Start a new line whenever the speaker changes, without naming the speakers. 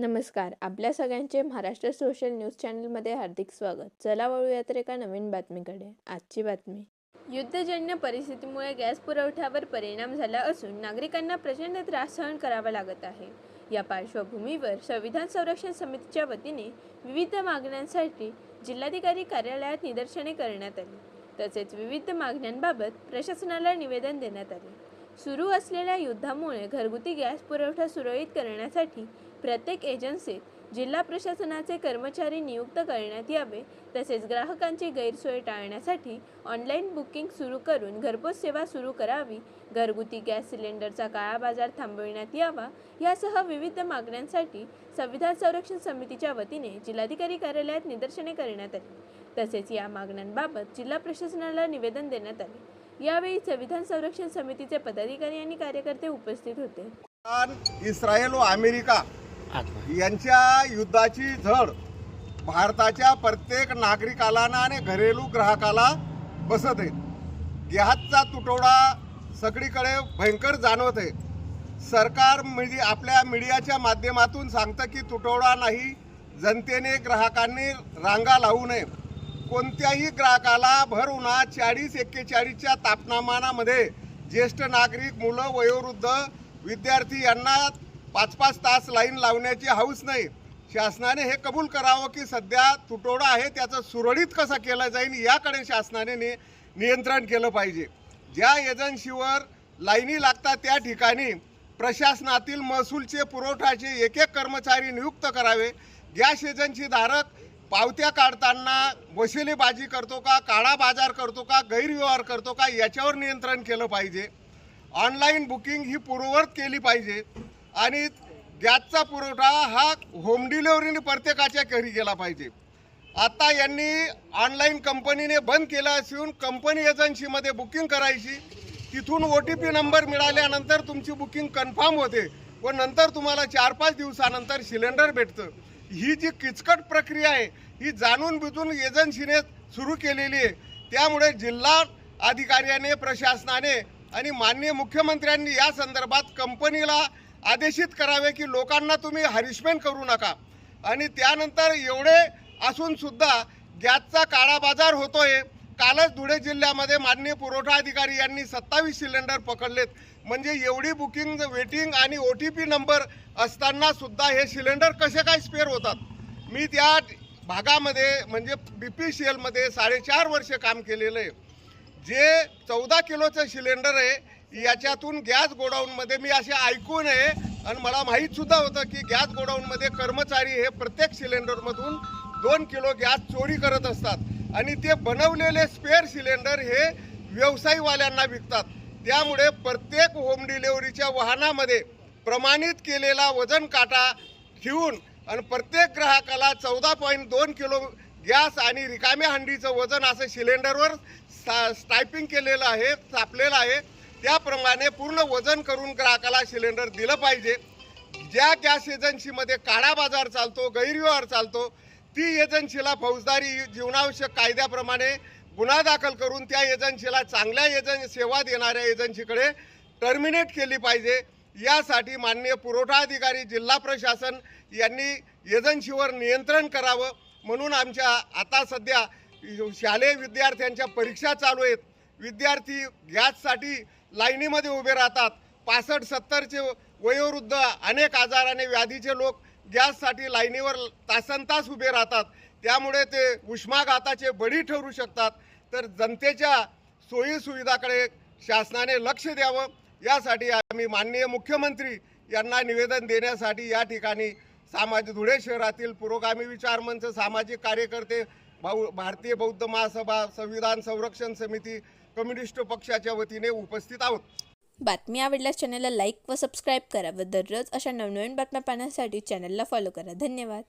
नमस्कार. आपल्या सगळ्यांचे महाराष्ट्र सोशल न्यूज चॅनलमध्ये हार्दिक स्वागत. चला वळूया तर एका नवीन बातमीकडे. आजची बातमी. युद्धजन्य परिस्थितीमुळे गॅस पुरवठ्यावर परिणाम झाला असून नागरिकांना प्रचंड त्रास सहन करावा लागत आहे. या पार्श्वभूमीवर संविधान संरक्षण समितीच्या वतीने विविध मागण्यांसाठी जिल्हाधिकारी कार्यालयात निदर्शने करण्यात आली. तसेच विविध मागण्यांबाबत प्रशासनाला निवेदन देण्यात आले. सुरू असलेल्या युद्धामुळे घरगुती गॅस पुरवठा सुरळीत करण्यासाठी प्रत्येक एजन्सीत जिल्हा प्रशासनाचे कर्मचारी नियुक्त करण्यात यावे. तसेच ग्राहकांची गैरसोय टाळण्यासाठी ऑनलाईन बुकिंग सुरू करून घरपोच सेवा सुरू करावी. घरगुती गॅस सिलेंडरचा काळा बाजार थांबविण्यात यावा. यासह विविध मागण्यांसाठी संविधान संरक्षण समितीच्या वतीने जिल्हाधिकारी कार्यालयात निदर्शने करण्यात आली. तसेच या मागण्यांबाबत जिल्हा प्रशासनाला निवेदन देण्यात आले. यावेळी संविधान संरक्षण समितीचे पदाधिकारी आणि कार्यकर्ते उपस्थित होते.
इस्रायल व अमेरिका यांच्या युद्धाची झळ भारताच्या प्रत्येक नागरिकाला आणि घरेलू ग्राहकाला बसत आहे. गॅसचा तुटवडा सगळीकडे भयंकर जाणवत आहे. सरकार आपल्या मीडियाच्या माध्यमातून सांगतं की तुटवडा नाही, जनतेने ग्राहकांनी रांगा लावू नये. कोणत्याही ग्राहकाला भर उन्हात 40-41च्या तापमानामध्ये ज्येष्ठ नागरिक, मुलं, वयोवृद्ध, विद्यार्थी यांना 5-5 तास लाईन लावण्याची हौस नाही. शासनाने हे कबूल करावं की सध्या तुटवडा आहे, त्याचं सुरळीत कसं केलं जाईल याकडे शासनाने नियंत्रण केलं पाहिजे. ज्या एजन्सीवर लाईनी लागतात त्या ठिकाणी प्रशासनातील महसूलचे पुरवठ्याचे एक कर्मचारी नियुक्त करावे. गॅस एजन्सी धारक पावत्या काढताना वशिलेबाजी करतो का, काळा बाजार करतो का, गैरव्यवहार करतो का, याच्यावर नियंत्रण केलं पाहिजे. ऑनलाईन बुकिंग ही पूर्ववत केली पाहिजे आणि गॅसचा पुरवठा हा होम डिलिव्हरीने प्रत्येकाच्या घरी केला पाहिजे. आता यांनी ऑनलाईन कंपनीने बंद केला असून कंपनी एजन्सीमध्ये बुकिंग करायची, तिथून OTP नंबर मिळाल्यानंतर तुमची बुकिंग कन्फर्म होते व नंतर तुम्हाला 4-5 दिवसानंतर सिलेंडर भेटतं. ही जी किचकट प्रक्रिया आहे ही जाणून बुजून एजन्सीने सुरू केलेली आहे. त्यामुळे जिल्हा अधिकाऱ्याने, प्रशासनाने आणि माननीय मुख्यमंत्र्यांनी या संदर्भात कंपनीला आदेशित करावे की लोकांना तुम्ही हॅरेसमेंट करू नका. आणि त्यानंतर एवढे असून सुद्धा गॅसचा काळा बाजार होतोय. कालच धुळे जिल्ह्यामध्ये माननीय पुरवठा अधिकारी यांनी 27 सिलेंडर पकडलेत. म्हणजे एवढी बुकिंग, वेटिंग आणि OTP नंबर असताना सुद्धा हे सिलेंडर कसे काय स्पेअर होतात. मी त्या भागामध्ये म्हणजे BPCL मध्ये 4.5 वर्ष काम केलेलं आहे. जे 14 किलोचं सिलेंडर आहे याच्यातून गॅस गोडाऊनमध्ये मी असे ऐकून आहे आणि मला माहीत सुद्धा होतं की गॅस गोडाऊनमध्ये कर्मचारी हे प्रत्येक सिलेंडरमधून 2 किलो गॅस चोरी करत असतात आणि ते बनवलेले स्पेअर सिलेंडर हे व्यवसायीवाल्यांना विकतात. त्यामुळे प्रत्येक होम डिलिव्हरीच्या वाहनामध्ये प्रमाणित केलेला वजन काटा ठेवून आणि प्रत्येक ग्राहकाला 14.2 किलो गॅस आणि रिकाम्या हंडीचं वजन असं सिलेंडरवर स्टायपिंग केलेलं आहे, छापलेलं आहे. त्याप्रमाणे पूर्ण वजन करून ग्राहकाला सिलेंडर दिलं पाहिजे. ज्या गॅस एजन्सीमध्ये काळा बाजार चालतो, गैरव्यवहार चालतो, ती एजन्सीला फौजदारी जीवनावश्यक कायद्याप्रमाणे गुन्हा दाखल करून त्या एजन्सीला चांगल्या सेवा देणाऱ्या एजन्सीकडे टर्मिनेट केली पाहिजे. यासाठी माननीय पुरवठा अधिकारी, जिल्हा प्रशासन यांनी एजन्सीवर नियंत्रण करावं. म्हणून आमच्या आता सध्या शालेय विद्यार्थ्यांच्या परीक्षा चालू आहेत. विद्यार्थी गॅससाठी लाईनीमध्ये उभे राहतात. 65-70चे वयोवृद्ध, अनेक आजाराने व्याधीचे लोक गॅससाठी लाईनीवर तासनतास उभे राहतात. त्यामुळे ते उष्माघाताचे बळी ठरू शकतात. तर जनतेच्या सोयीसुविधाकडे शासनाने लक्ष द्यावं. यासाठी आम्ही माननीय मुख्यमंत्री यांना निवेदन देण्यासाठी या ठिकाणी धुळे शहरातील पुरोगामी विचार मंच, सामाजिक कार्यकर्ते, भारतीय बौद्ध महासभा, संविधान संरक्षण समिती, कम्युनिस्ट पक्षाच्या वतीने उपस्थित आहोत.
बातमी आवडल्यास चॅनलला लाईक व सबस्क्राईब करा व दररोज अशा नवनवीन बातम्या पाहण्यासाठी चॅनलला फॉलो करा. धन्यवाद.